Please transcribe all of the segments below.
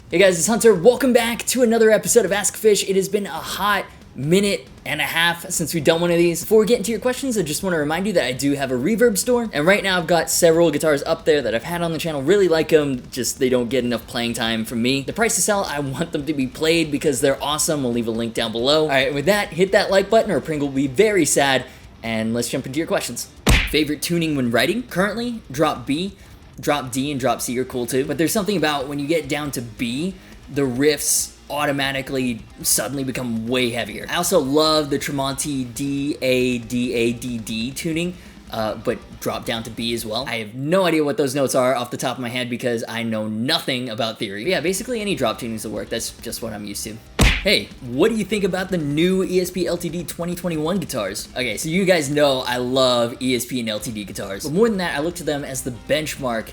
Hey guys, it's Hunter. Welcome back to another episode of AskGufish. It has been a hot minute and a half since we've done one of these. Before we get into your questions, I just want to remind you that I do have a Reverb store, and right now I've got several guitars up there that I've had on the channel. Really like them, just they don't get enough playing time from me. The price to sell, I want them to be played because they're awesome. I'll leave a link down below. Alright, with that, hit that like button or Pringle will be very sad, and let's jump into your questions. Favorite tuning when writing? Currently, drop B. Drop D and drop C are cool too, but there's something about when you get down to B, the riffs automatically suddenly become way heavier. I also love the Tremonti D-A-D-A-D-D tuning, but drop down to B as well. I have no idea what those notes are off the top of my head because I know nothing about theory. But yeah, basically any drop tunings will work. That's just what I'm used to. Hey, what do you think about the new ESP LTD 2021 guitars? Okay, so you guys know I love ESP and LTD guitars, but more than that, I look to them as the benchmark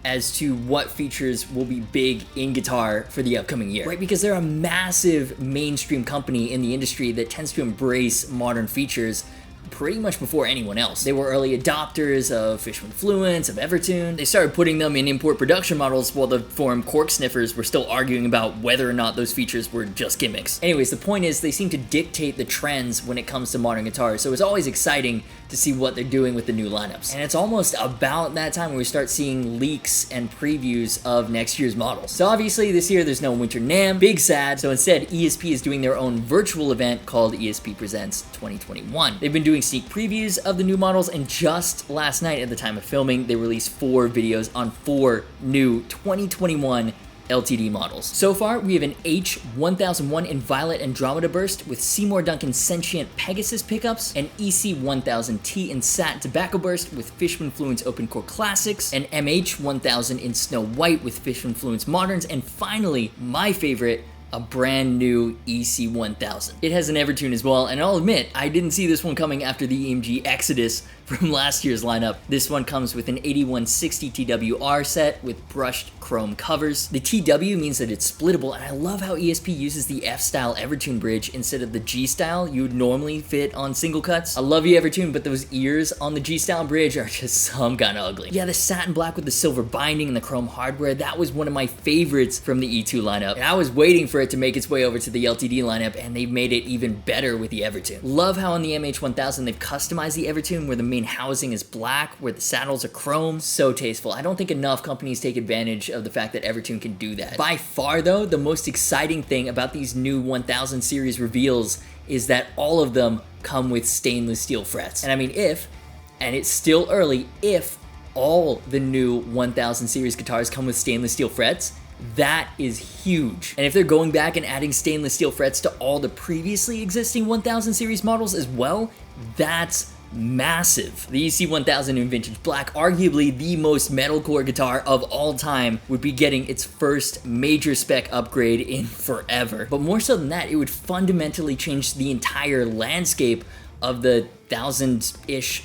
as to what features will be big in guitar for the upcoming year, right? Because they're a massive mainstream company in the industry that tends to embrace modern features pretty much before anyone else. They were early adopters of Fishman Fluence, of Evertune. They started putting them in import production models while the forum cork sniffers were still arguing about whether or not those features were just gimmicks. Anyways, the point is they seem to dictate the trends when it comes to modern guitars, so it's always exciting to see what they're doing with the new lineups. And it's almost about that time when we start seeing leaks and previews of next year's models. So obviously this year there's no Winter NAMM, big sad, so instead ESP is doing their own virtual event called ESP Presents 2021. They've been doing sneak previews of the new models, and just last night at the time of filming they released 4 videos on 4 new 2021 LTD models. So far, we have an H1001 in Violet Andromeda Burst with Seymour Duncan Sentient Pegasus pickups, an EC1000T in Satin Tobacco Burst with Fishman Fluence Open Core Classics, an MH1000 in Snow White with Fishman Fluence Moderns, and finally, my favorite, a brand new EC1000. It has an Evertune as well, and I'll admit, I didn't see this one coming after the EMG Exodus from last year's lineup. This one comes with an 8160 TWR set with brushed chrome covers. The TW means that it's splittable, and I love how ESP uses the F-style Evertune bridge instead of the G-style you would normally fit on single cuts. I love you Evertune, but those ears on the G-style bridge are just some kind of ugly. Yeah, the satin black with the silver binding and the chrome hardware, that was one of my favorites from the E2 lineup, and I was waiting for it to make its way over to the LTD lineup, and they've made it even better with the Evertune. Love how on the MH1000 they've customized the Evertune where the main housing is black, where the saddles are chrome. So tasteful. I don't think enough companies take advantage of the fact that Evertune can do that. By far though, the most exciting thing about these new 1000 series reveals is that all of them come with stainless steel frets. And I mean and it's still early, if all the new 1000 series guitars come with stainless steel frets, that is huge. And if they're going back and adding stainless steel frets to all the previously existing 1000 series models as well, that's massive. The EC1000 in Vintage Black, arguably the most metalcore guitar of all time, would be getting its first major spec upgrade in forever. But more so than that, it would fundamentally change the entire landscape of the $1,000-ish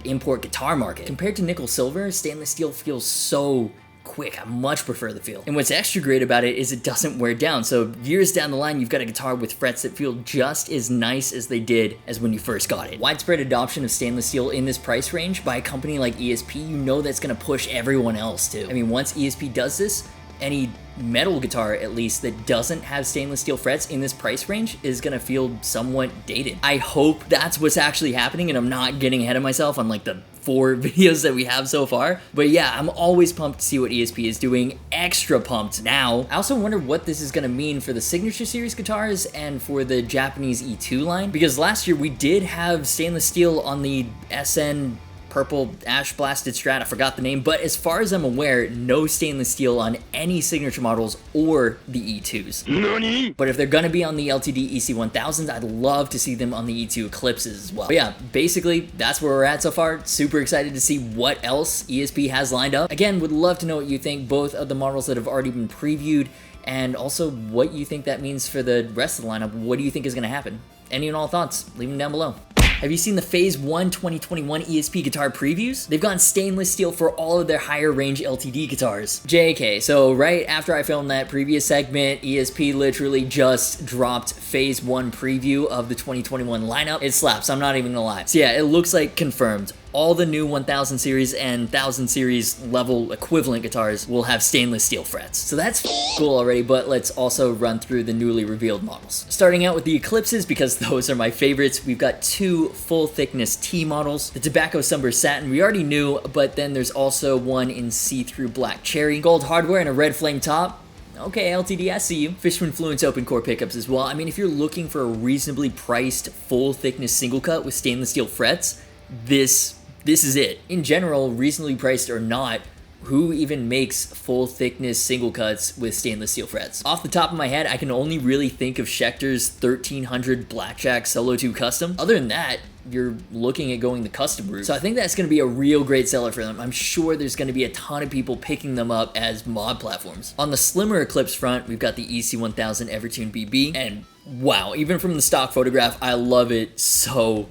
import guitar market. Compared to nickel silver, stainless steel feels so quick. I much prefer the feel. And what's extra great about it is it doesn't wear down. So years down the line, you've got a guitar with frets that feel just as nice as they did as when you first got it. Widespread adoption of stainless steel in this price range by a company like ESP, you know that's gonna push everyone else too. I mean, once ESP does this, any metal guitar at least that doesn't have stainless steel frets in this price range is gonna feel somewhat dated. I hope that's what's actually happening and I'm not getting ahead of myself on like the 4 videos that we have so far. But yeah, I'm always pumped to see what ESP is doing. Extra pumped now. I also wonder what this is gonna mean for the Signature Series guitars and for the Japanese E2 line, because last year we did have stainless steel on the SN Purple Ash Blasted Strat, I forgot the name, but as far as I'm aware, no stainless steel on any Signature models or the E2s. Nani? But if they're gonna be on the LTD EC1000s, I'd love to see them on the E2 Eclipses as well. But yeah, basically, that's where we're at so far. Super excited to see what else ESP has lined up. Again, would love to know what you think, both of the models that have already been previewed, and also what you think that means for the rest of the lineup. What do you think is gonna happen? Any and all thoughts, leave them down below. Have you seen the Phase 1 2021 ESP guitar previews? They've gone stainless steel for all of their higher range LTD guitars. JK, so right after I filmed that previous segment, ESP literally just dropped Phase 1 preview of the 2021 lineup. It slaps, I'm not even gonna lie. So yeah, it looks like confirmed. all the new 1000 series and 1000 series level equivalent guitars will have stainless steel frets. So that's cool already, but let's also run through the newly revealed models. Starting out with the Eclipses, because those are my favorites, we've got two full thickness T models. The Tobacco Sunburst Satin we already knew, but then there's also one in see-through black cherry, gold hardware, and a red flame top. Okay, LTD, I see you. Fishman Fluence open core pickups as well. I mean, if you're looking for a reasonably priced full thickness single cut with stainless steel frets, this is it. In general, reasonably priced or not, who even makes full thickness single cuts with stainless steel frets? Off the top of my head, I can only really think of Schecter's 1300 Blackjack Solo 2 Custom. Other than that, you're looking at going the custom route. So I think that's going to be a real great seller for them. I'm sure there's going to be a ton of people picking them up as mod platforms. On the slimmer Eclipse front, we've got the EC1000 Evertune BB, and wow, even from the stock photograph, I love it so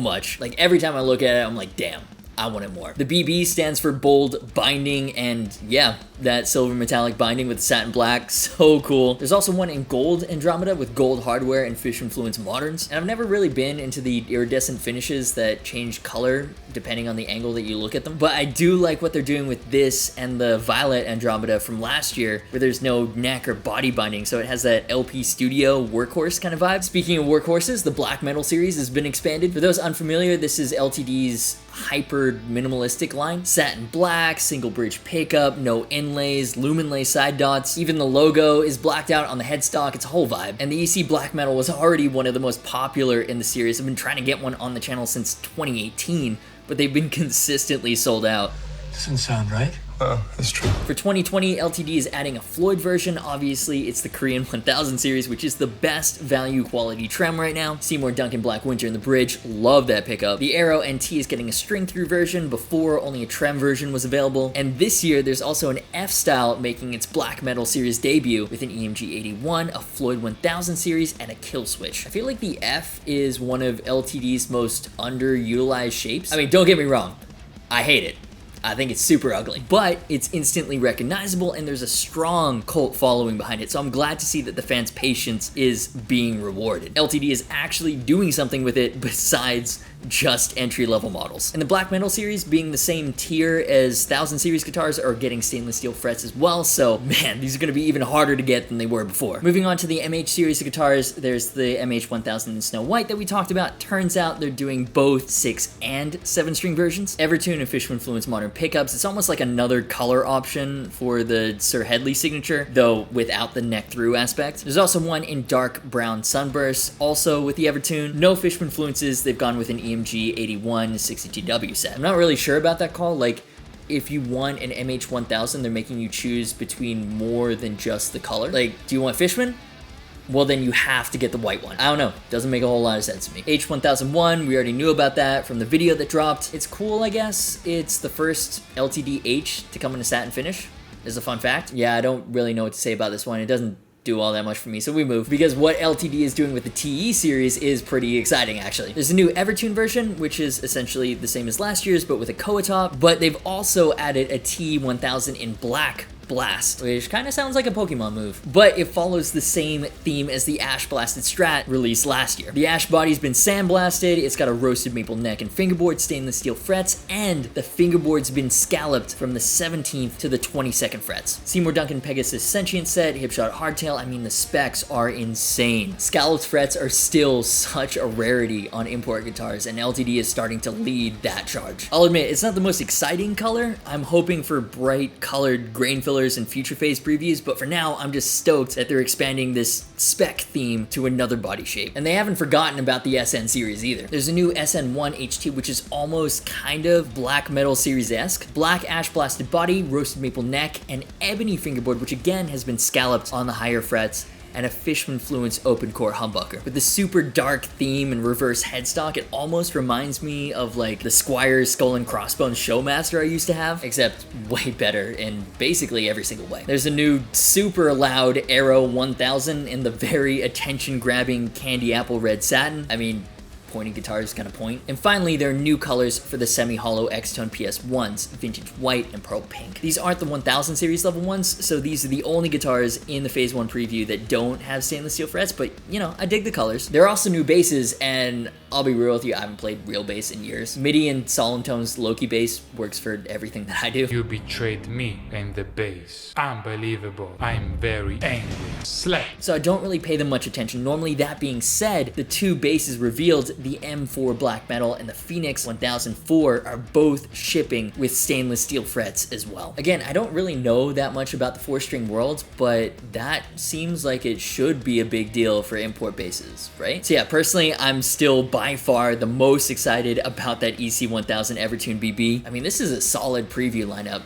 much. Like every time I look at it, I'm like, damn, I wanted more. The BB stands for bold binding, and yeah, that silver metallic binding with satin black, so cool. There's also one in gold Andromeda with gold hardware and Fishman Fluence Moderns, and I've never really been into the iridescent finishes that change color depending on the angle that you look at them, but I do like what they're doing with this and the violet Andromeda from last year, where there's no neck or body binding, so it has that LP Studio workhorse kind of vibe. Speaking of workhorses, the Black Metal series has been expanded. For those unfamiliar, this is LTD's hyper minimalistic line. Satin black, single bridge pickup, no inlays, luminlay side dots. Even the logo is blacked out on the headstock. It's a whole vibe. And the EC Black Metal was already one of the most popular in the series. I've been trying to get one on the channel since 2018, but they've been consistently sold out. Doesn't sound right. Well, that's true. For 2020, LTD is adding a Floyd version. Obviously, it's the Korean 1000 series, which is the best value quality trem right now. Seymour Duncan Black Winter in the bridge, love that pickup. The Aero NT is getting a string-through version. Before, only a trem version was available. And this year, there's also an F-Style making its Black Metal series debut with an EMG 81, a Floyd 1000 series, and a kill switch. I feel like the F is one of LTD's most underutilized shapes. I mean, don't get me wrong, I hate it. I think it's super ugly, but it's instantly recognizable and there's a strong cult following behind it, so I'm glad to see that the fans' patience is being rewarded. LTD is actually doing something with it besides just entry-level models. And the Black Metal series, being the same tier as 1000 series guitars, are getting stainless steel frets as well, so man, these are going to be even harder to get than they were before. Moving on to the MH series of guitars, there's the MH1000 in Snow White that we talked about. Turns out they're doing both 6 and 7 string versions. Evertune and Fishman Fluence Modern pickups. It's almost like another color option for the Sir Headley signature, though without the neck through aspect. There's also one in dark brown Sunburst, also with the Evertune. No Fishman Fluences, they've gone with an EMG 81 62W set. I'm not really sure about that call. Like, if you want an MH1000, they're making you choose between more than just the color. Like, do you want Fishman? Well, then you have to get the white one. I don't know. Doesn't make a whole lot of sense to me. H1001, we already knew about that from the video that dropped. It's cool, I guess. It's the first LTD H to come in a satin finish. Is a fun fact. Yeah, I don't really know what to say about this one. It doesn't do all that much for me, so we move, because what LTD is doing with the TE series is pretty exciting, actually. There's a new Evertune version, which is essentially the same as last year's, but with a Koa top, but they've also added a T1000 in black Blast, which kind of sounds like a Pokemon move, but it follows the same theme as the Ash Blasted Strat released last year. The Ash body's been sandblasted, it's got a roasted maple neck and fingerboard, stainless steel frets, and the fingerboard's been scalloped from the 17th to the 22nd frets. Seymour Duncan Pegasus Sentient set, Hipshot Hardtail, I mean the specs are insane. Scalloped frets are still such a rarity on import guitars, and LTD is starting to lead that charge. I'll admit, it's not the most exciting color. I'm hoping for bright colored grain fillers and future phase previews, but for now, I'm just stoked that they're expanding this spec theme to another body shape. And they haven't forgotten about the SN series either. There's a new SN1 HT, which is almost kind of Black Metal series-esque. Black ash blasted body, roasted maple neck, and ebony fingerboard, which again has been scalloped on the higher frets, and a Fishman Fluence open core humbucker. With the super dark theme and reverse headstock, it almost reminds me of like the Squire's Skull and Crossbones Showmaster I used to have, except way better in basically every single way. There's a new super loud Aero 1000 in the very attention-grabbing candy apple red satin. I mean, pointing guitar is gonna point. And finally, there are new colors for the semi-hollow X-Tone PS1s, vintage white and pearl pink. These aren't the 1000 series level ones, so these are the only guitars in the Phase 1 preview that don't have stainless steel frets, but you know, I dig the colors. There are also new basses, and I'll be real with you, I haven't played real bass in years. MIDI and Solemn Tones Loki bass works for everything that I do. You betrayed me and the bass. Unbelievable. I'm very angry. Slap. So I don't really pay them much attention. Normally, that being said, the two basses revealed, the M4 Black Metal and the Phoenix 1004, are both shipping with stainless steel frets as well. Again, I don't really know that much about the 4-string world, but that seems like it should be a big deal for import basses, right? So yeah, personally, I'm still by far the most excited about that EC1000 Evertune BB. I mean, this is a solid preview lineup.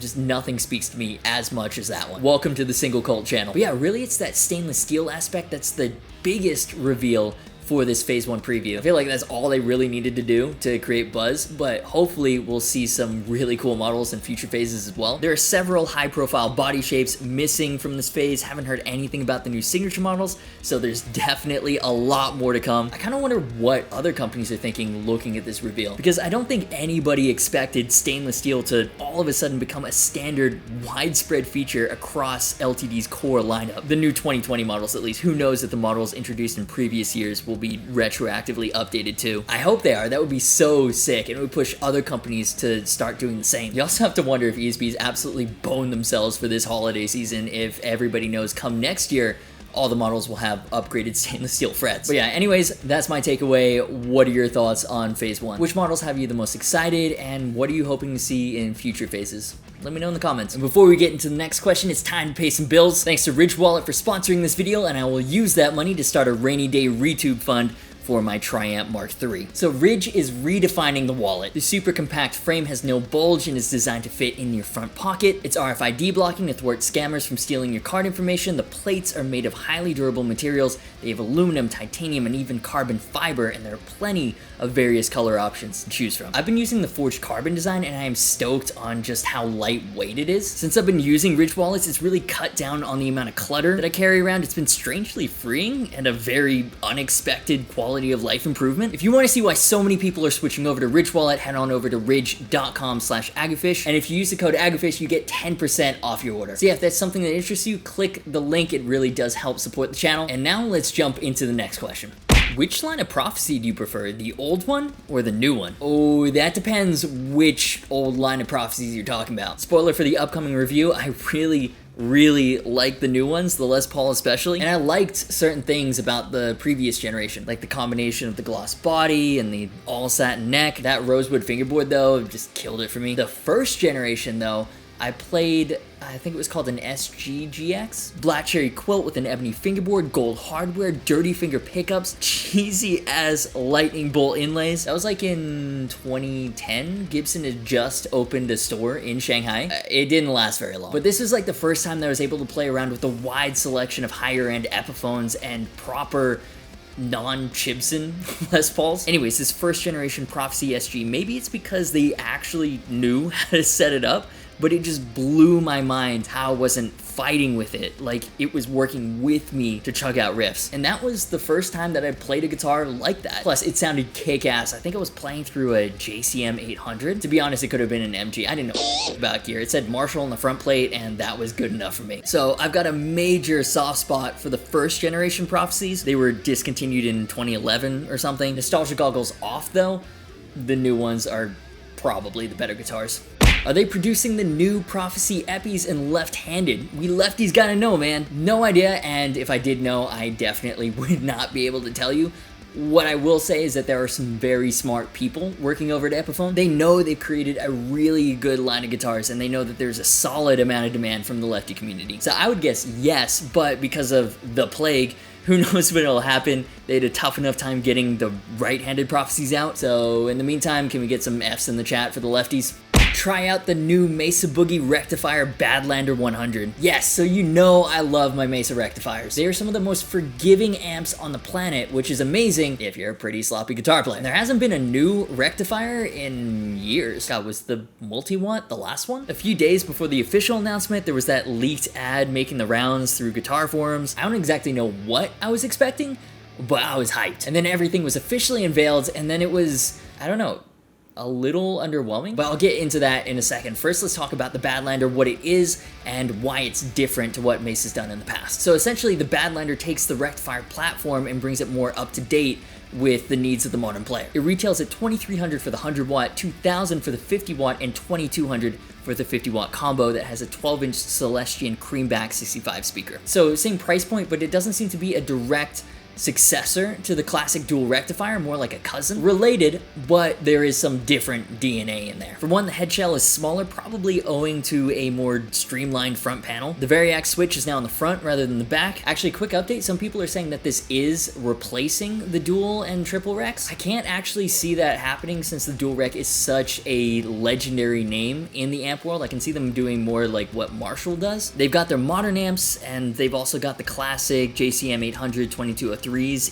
Just nothing speaks to me as much as that one. Welcome to the Single Cult channel. But yeah, really it's that stainless steel aspect that's the biggest reveal for this Phase 1 preview. I feel like that's all they really needed to do to create buzz, but hopefully we'll see some really cool models in future phases as well. There are several high-profile body shapes missing from this phase. Haven't heard anything about the new signature models, so there's definitely a lot more to come. I kind of wonder what other companies are thinking looking at this reveal, because I don't think anybody expected stainless steel to all of a sudden become a standard widespread feature across LTD's core lineup. The new 2020 models, at least. Who knows if the models introduced in previous years will be retroactively updated too. I hope they are. That would be so sick, and it would push other companies to start doing the same. You also have to wonder if ESP's absolutely boned themselves for this holiday season if everybody knows come next year all the models will have upgraded stainless steel frets. But yeah, anyways, that's my takeaway. What are your thoughts on Phase 1? Which models have you the most excited, and what are you hoping to see in future phases? Let me know in the comments. And before we get into the next question, it's time to pay some bills. Thanks to Herridge Wallet for sponsoring this video, and I will use that money to start a rainy day retube fund for my Triamp Mark III. So Herridge is redefining the wallet. The super compact frame has no bulge and is designed to fit in your front pocket. It's RFID blocking to thwart scammers from stealing your card information. The plates are made of highly durable materials. They have aluminum, titanium, and even carbon fiber, and there are plenty of various color options to choose from. I've been using the forged carbon design, and I am stoked on just how lightweight it is. Since I've been using Herridge wallets, it's really cut down on the amount of clutter that I carry around. It's been strangely freeing and a very unexpected quality of life improvement. If you want to see why so many people are switching over to Herridge Wallet, head on over to ridge.com/Agufish, and if you use the code Agufish, you get 10% off your order. So yeah, if that's something that interests you, click the link. It really does help support the channel. And now let's jump into the next question. Which line of Prophecy do you prefer, the old one or the new one? Oh, that depends which old line of Prophecies you're talking about. Spoiler for the upcoming review, I really like the new ones, the Les Paul especially, and I liked certain things about the previous generation, like the combination of the gloss body and the all satin neck. That rosewood fingerboard though just killed it for me. The first generation though, I played, I think it was called an SGGX. Black cherry quilt with an ebony fingerboard, gold hardware, dirty finger pickups, cheesy ass lightning bolt inlays. That was like in 2010. Gibson had just opened a store in Shanghai. It didn't last very long. But this is like the first time that I was able to play around with a wide selection of higher end Epiphones and proper non-Chibson Les Pauls. Anyways, this first generation Prophecy SG, maybe it's because they actually knew how to set it up, but it just blew my mind how I wasn't fighting with it. Like, it was working with me to chug out riffs. And that was the first time that I played a guitar like that. Plus, it sounded kick-ass. I think I was playing through a JCM 800. To be honest, it could have been an MG. I didn't know about gear. It said Marshall on the front plate, and that was good enough for me. So I've got a major soft spot for the first generation Prophecies. They were discontinued in 2011 or something. Nostalgia goggles off, though. The new ones are probably the better guitars. Are they producing the new Prophecy Epis in left-handed? We lefties gotta know, man. No idea, and if I did know, I definitely would not be able to tell you. What I will say is that there are some very smart people working over at Epiphone. They know they've created a really good line of guitars, and they know that there's a solid amount of demand from the lefty community. So I would guess yes, but because of the plague, who knows when it'll happen. They had a tough enough time getting the right-handed Prophecies out. So in the meantime, can we get some Fs in the chat for the lefties? Try out the new Mesa Boogie Rectifier Badlander 100. Yes, so you know I love my Mesa rectifiers. They are some of the most forgiving amps on the planet, which is amazing if you're a pretty sloppy guitar player. There hasn't been a new rectifier in years. God, was the multi-watt the last one? A few days before the official announcement, there was that leaked ad making the rounds through guitar forums. I don't exactly know what I was expecting, but I was hyped. And then everything was officially unveiled, and then it was, I don't know, a little underwhelming, but I'll get into that in a second. First, let's talk about the Badlander, what it is, and why it's different to what Mesa's done in the past. So essentially, the Badlander takes the Rectifier platform and brings it more up to date with the needs of the modern player. It retails at $2,300 for the 100 watt, $2,000 for the 50 watt, and $2,200 for the 50 watt combo that has a 12-inch Celestian Creamback 65 speaker. So same price point, but it doesn't seem to be a direct successor to the classic dual rectifier, more like a cousin. Related, but there is some different DNA in there. For one, the head shell is smaller, probably owing to a more streamlined front panel. The Variac switch is now on the front rather than the back. Actually, quick update, some people are saying that this is replacing the dual and triple recs. I can't actually see that happening since the dual rec is such a legendary name in the amp world. I can see them doing more like what Marshall does. They've got their modern amps, and they've also got the classic JCM 800 2203s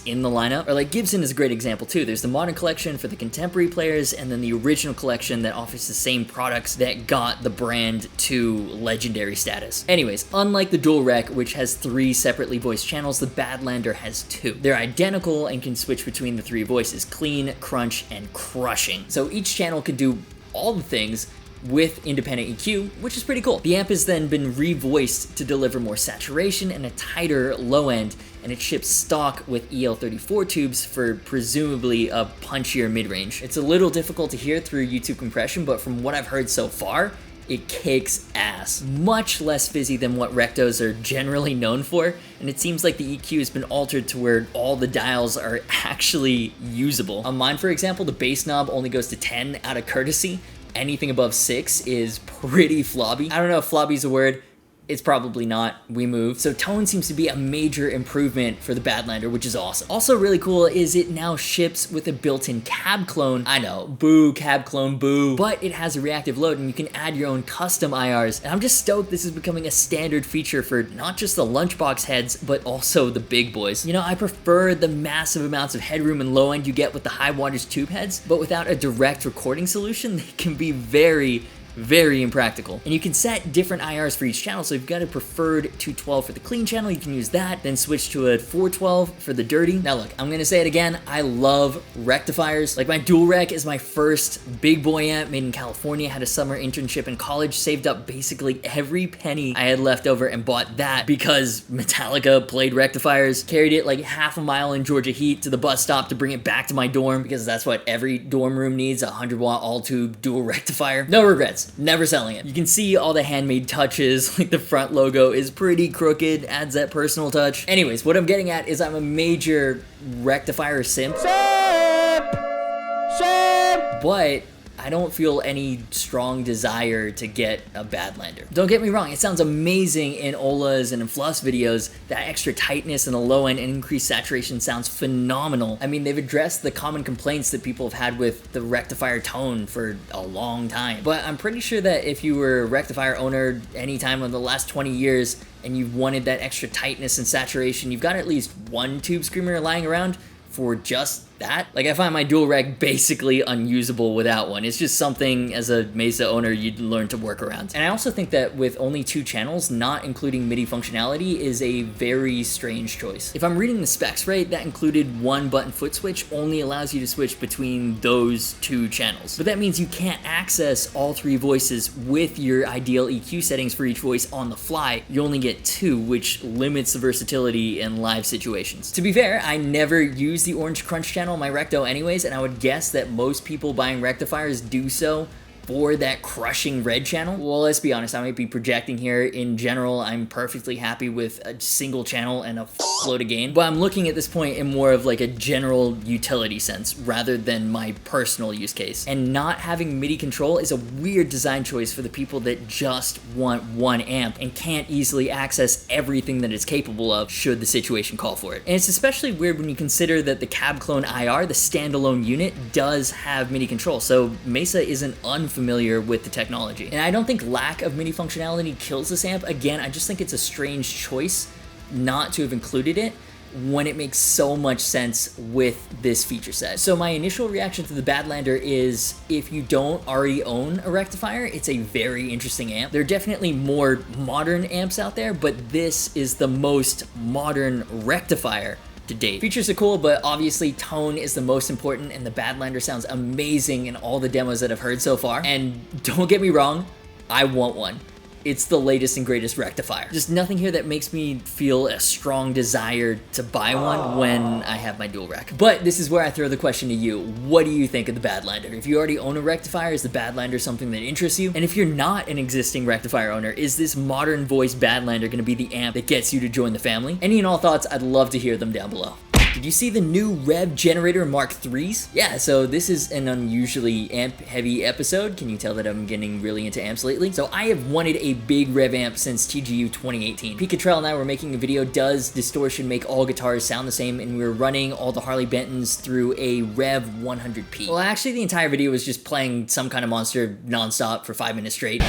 in the lineup. Or like Gibson is a great example too. There's the modern collection for the contemporary players, and then the original collection that offers the same products that got the brand to legendary status. Anyways, unlike the dual rec, which has 3 separately voiced channels, the Badlander has 2. They're identical and can switch between the 3 voices: clean, crunch, and crushing. So each channel can do all the things with independent EQ, which is pretty cool. The amp has then been revoiced to deliver more saturation and a tighter low end, and it ships stock with EL34 tubes for presumably a punchier mid-range. It's a little difficult to hear through YouTube compression, but from what I've heard so far, it kicks ass. Much less fizzy than what Rectos are generally known for, and it seems like the EQ has been altered to where all the dials are actually usable. On mine, for example, the bass knob only goes to 10 out of courtesy. Anything above 6 is pretty flobby. I don't know if flobby's a word. It's probably not. We move. So tone seems to be a major improvement for the Badlander, which is awesome. Also really cool is it now ships with a built-in cab clone. I know, boo, cab clone, boo. But it has a reactive load, and you can add your own custom IRs. And I'm just stoked this is becoming a standard feature for not just the lunchbox heads, but also the big boys. You know, I prefer the massive amounts of headroom and low end you get with the high wattage tube heads, but without a direct recording solution, they can be very impractical. And you can set different IRs for each channel, so if you've got a preferred 212 for the clean channel, you can use that, then switch to a 412 for the dirty. Now look, I'm gonna say it again, I love rectifiers. Like my dual rec is my first big boy amp, made in California, had a summer internship in college, saved up basically every penny I had left over and bought that because Metallica played rectifiers, carried it like half a mile in Georgia heat to the bus stop to bring it back to my dorm because that's what every dorm room needs, a 100 watt all tube dual rectifier. No regrets. Never selling it. You can see all the handmade touches, like the front logo is pretty crooked, adds that personal touch. Anyways, what I'm getting at is I'm a major rectifier simp. But I don't feel any strong desire to get a Badlander. Don't get me wrong, it sounds amazing in Ola's and in Fluff's videos. That extra tightness in the low end and increased saturation sounds phenomenal. I mean, they've addressed the common complaints that people have had with the rectifier tone for a long time. But I'm pretty sure that if you were a rectifier owner anytime in the last 20 years and you wanted that extra tightness and saturation, you've got at least one tube screamer lying around for just that. Like, I find my dual rec basically unusable without one. It's just something as a Mesa owner you'd learn to work around. And I also think that with only 2 channels, not including MIDI functionality is a very strange choice. If I'm reading the specs right, that included 1 button foot switch only allows you to switch between those 2 channels. But that means you can't access all 3 voices with your ideal EQ settings for each voice on the fly. You only get 2, which limits the versatility in live situations. To be fair, I never use the orange crunch channel on my Recto anyways, and I would guess that most people buying rectifiers do so for that crushing red channel. Well, let's be honest, I might be projecting here. In general, I'm perfectly happy with a single channel and a load of gain, but I'm looking at this point in more of like a general utility sense rather than my personal use case. And not having MIDI control is a weird design choice for the people that just want one amp and can't easily access everything that it's capable of should the situation call for it. And it's especially weird when you consider that the cab clone IR, the standalone unit, does have MIDI control, so Mesa isn't unfamiliar with the technology. And I don't think lack of MIDI functionality kills this amp. Again, I just think it's a strange choice not to have included it when it makes so much sense with this feature set. So my initial reaction to the Badlander is, if you don't already own a rectifier, it's a very interesting amp. There are definitely more modern amps out there, but this is the most modern rectifier to date. Features are cool, but obviously tone is the most important, and the Badlander sounds amazing in all the demos that I've heard so far. And don't get me wrong, I want one. It's the latest and greatest rectifier. Just nothing here that makes me feel a strong desire to buy one when I have my dual rec. But this is where I throw the question to you. What do you think of the Badlander? If you already own a rectifier, is the Badlander something that interests you? And if you're not an existing rectifier owner, is this modern voice Badlander gonna be the amp that gets you to join the family? Any and all thoughts, I'd love to hear them down below. Did you see the new Revv generator Mark IIIs? Yeah, so this is an unusually amp-heavy episode. Can you tell that I'm getting really into amps lately? So I have wanted a big Revv amp since TGU 2018. Pikatrell and I were making a video, does distortion make all guitars sound the same? And we were running all the Harley Bentons through a Revv 100p. Well, actually the entire video was just playing some kind of monster nonstop for 5 minutes straight.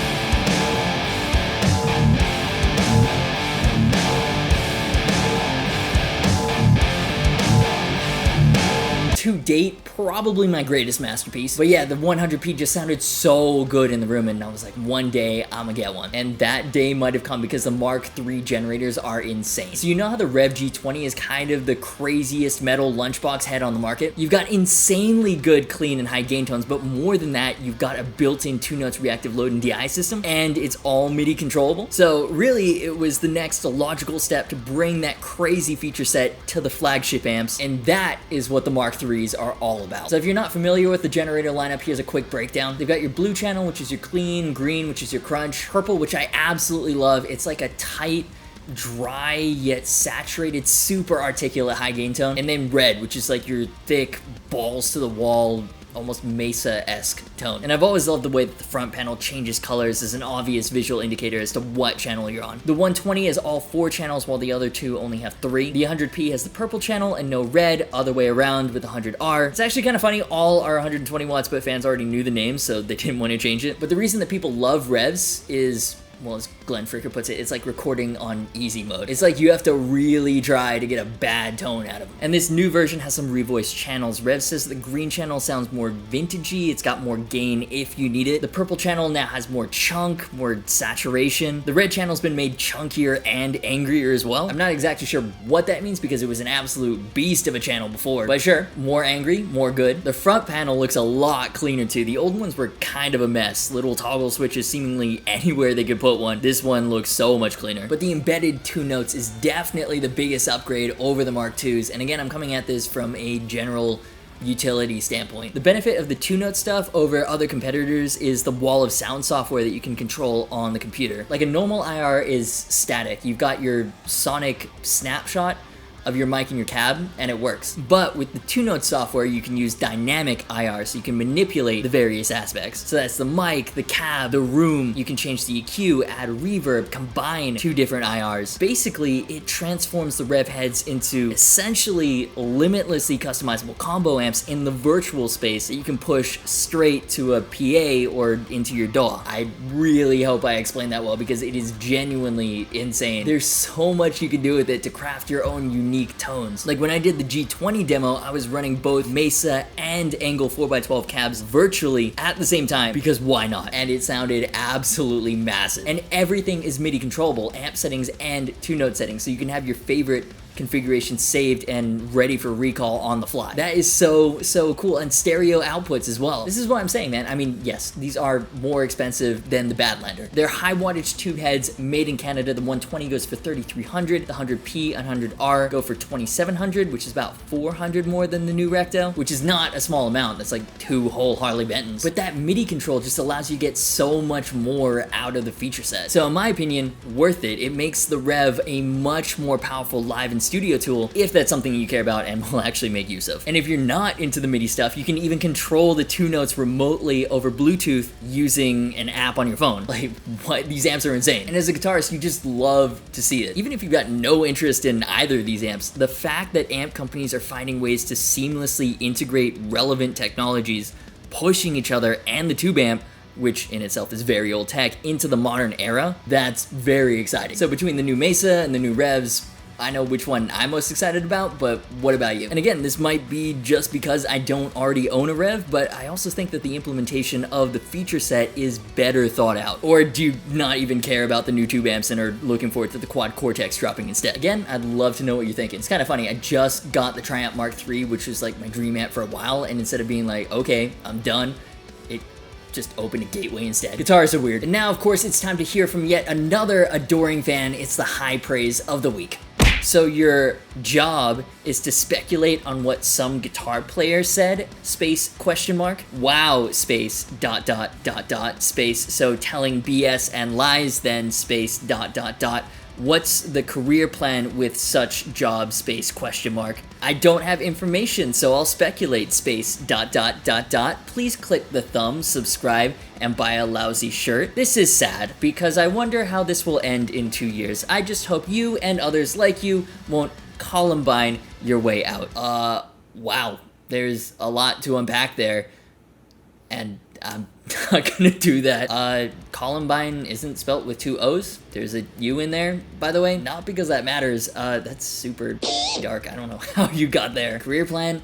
To date, probably my greatest masterpiece. But yeah, the 100p just sounded so good in the room, and I was like, one day I'm gonna get one. And that day might have come because the Mark III generators are insane. So you know how the Revv G20 is kind of the craziest metal lunchbox head on the market? You've got insanely good clean and high gain tones, but more than that, you've got a built-in 2 notes reactive load and DI system, and it's all MIDI controllable. So really, it was the next logical step to bring that crazy feature set to the flagship amps, and that is what the Mark III are all about. So if you're not familiar with the generator lineup, here's a quick breakdown. They've got your blue channel, which is your clean, green, which is your crunch, purple, which I absolutely love. It's like a tight, dry yet saturated, super articulate high gain tone, and then red, which is like your thick, balls to the wall, almost Mesa-esque tone. And I've always loved the way that the front panel changes colors as an obvious visual indicator as to what channel you're on. The 120 has all 4 channels, while the other 2 only have 3. The 100p has the purple channel and no red, other way around with the 100R. It's actually kind of funny, all our 120 watts, but fans already knew the name, so they didn't want to change it. But the reason that people love Revs is, well, as Glenn Fricker puts it, it's like recording on easy mode. It's like you have to really try to get a bad tone out of them. And this new version has some revoiced channels. Revv says the green channel sounds more vintagey, it's got more gain if you need it. The purple channel now has more chunk, more saturation. The red channel's been made chunkier and angrier as well. I'm not exactly sure what that means because it was an absolute beast of a channel before, but sure, more angry, more good. The front panel looks a lot cleaner too. The old ones were kind of a mess. Little toggle switches seemingly anywhere they could put one. This one looks so much cleaner. But the embedded 2 notes is definitely the biggest upgrade over the Mark IIs. And again, I'm coming at this from a general utility standpoint. The benefit of the 2 note stuff over other competitors is the wall of sound software that you can control on the computer. Like a normal IR is static. You've got your sonic snapshot of your mic in your cab, and it works. But with the 2 note software, you can use dynamic IR, so you can manipulate the various aspects. So that's the mic, the cab, the room. You can change the EQ, add reverb, combine 2 different IRs. Basically, it transforms the Revv heads into essentially limitlessly customizable combo amps in the virtual space that you can push straight to a PA or into your DAW. I really hope I explained that well because it is genuinely insane. There's so much you can do with it to craft your own unique tones. Like when I did the G20 demo, I was running both Mesa and Angle 4x12 cabs virtually at the same time because why not? And it sounded absolutely massive. And everything is MIDI controllable, amp settings and 2 note settings, so you can have your favorite configuration saved and ready for recall on the fly. That is so cool. And stereo outputs as well. This is what I'm saying, man. I mean, yes, these are more expensive than the Badlander. They're high wattage tube heads made in Canada. The 120 goes for $3,300. The 100p and 100R go for $2,700, which is about $400 more than the new Recto, which is not a small amount. That's like 2 whole Harley Bentons. But that MIDI control just allows you to get so much more out of the feature set. So in my opinion, worth it. It makes the Revv a much more powerful live and studio tool if that's something you care about and will actually make use of. And if you're not into the MIDI stuff, you can even control the 2 notes remotely over Bluetooth using an app on your phone. Like, what? These amps are insane. And as a guitarist, you just love to see it. Even if you've got no interest in either of these amps, the fact that amp companies are finding ways to seamlessly integrate relevant technologies, pushing each other and the tube amp, which in itself is very old tech, into the modern era, that's very exciting. So between the new Mesa and the new Revs, I know which one I'm most excited about, but what about you? And again, this might be just because I don't already own a Revv, but I also think that the implementation of the feature set is better thought out. Or do you not even care about the new tube amps and are looking forward to the Quad Cortex dropping instead? Again, I'd love to know what you're thinking. It's kind of funny, I just got the Triumph Mark III, which was like my dream amp for a while, and instead of being like, okay, I'm done, it just opened a gateway instead. Guitars are weird. And now, of course, it's time to hear from yet another adoring fan. It's the high praise of the week. So your job is to speculate on what some guitar player said, space, question mark, wow, space, ... space, so telling BS and lies, then space, ... What's the career plan with such job, space, question mark? I don't have information, so I'll speculate, space, ... Please click the thumb, subscribe, and buy a lousy shirt. This is sad, because I wonder how this will end in 2 years. I just hope you and others like you won't Columbine your way out. Wow. There's a lot to unpack there, and I'm not gonna do that. Columbine isn't spelt with 2 O's. There's a U in there, by the way. Not because that matters. That's super dark. I don't know how you got there. Career plan?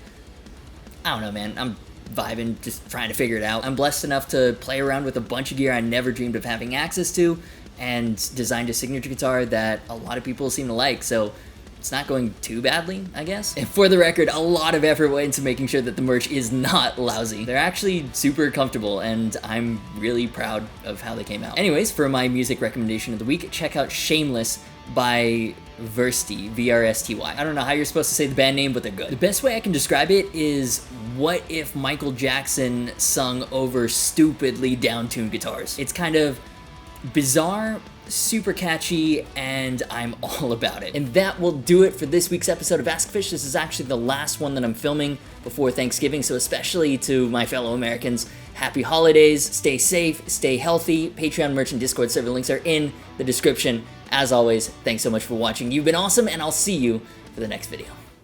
I don't know, man. I'm vibing, just trying to figure it out. I'm blessed enough to play around with a bunch of gear I never dreamed of having access to, and designed a signature guitar that a lot of people seem to like, so it's not going too badly, I guess. And for the record, a lot of effort went into making sure that the merch is not lousy. They're actually super comfortable, and I'm really proud of how they came out. Anyways, for my music recommendation of the week, check out Shameless by VRSTY, VRSTY. I don't know how you're supposed to say the band name, but they're good. The best way I can describe it is, what if Michael Jackson sung over stupidly down-tuned guitars? It's kind of bizarre, super catchy, and I'm all about it. And that will do it for this week's episode of AskGufish. This is actually the last one that I'm filming before Thanksgiving, so especially to my fellow Americans, happy holidays, stay safe, stay healthy. Patreon, merch, and Discord server links are in the description. As always, thanks so much for watching. You've been awesome, and I'll see you for the next video.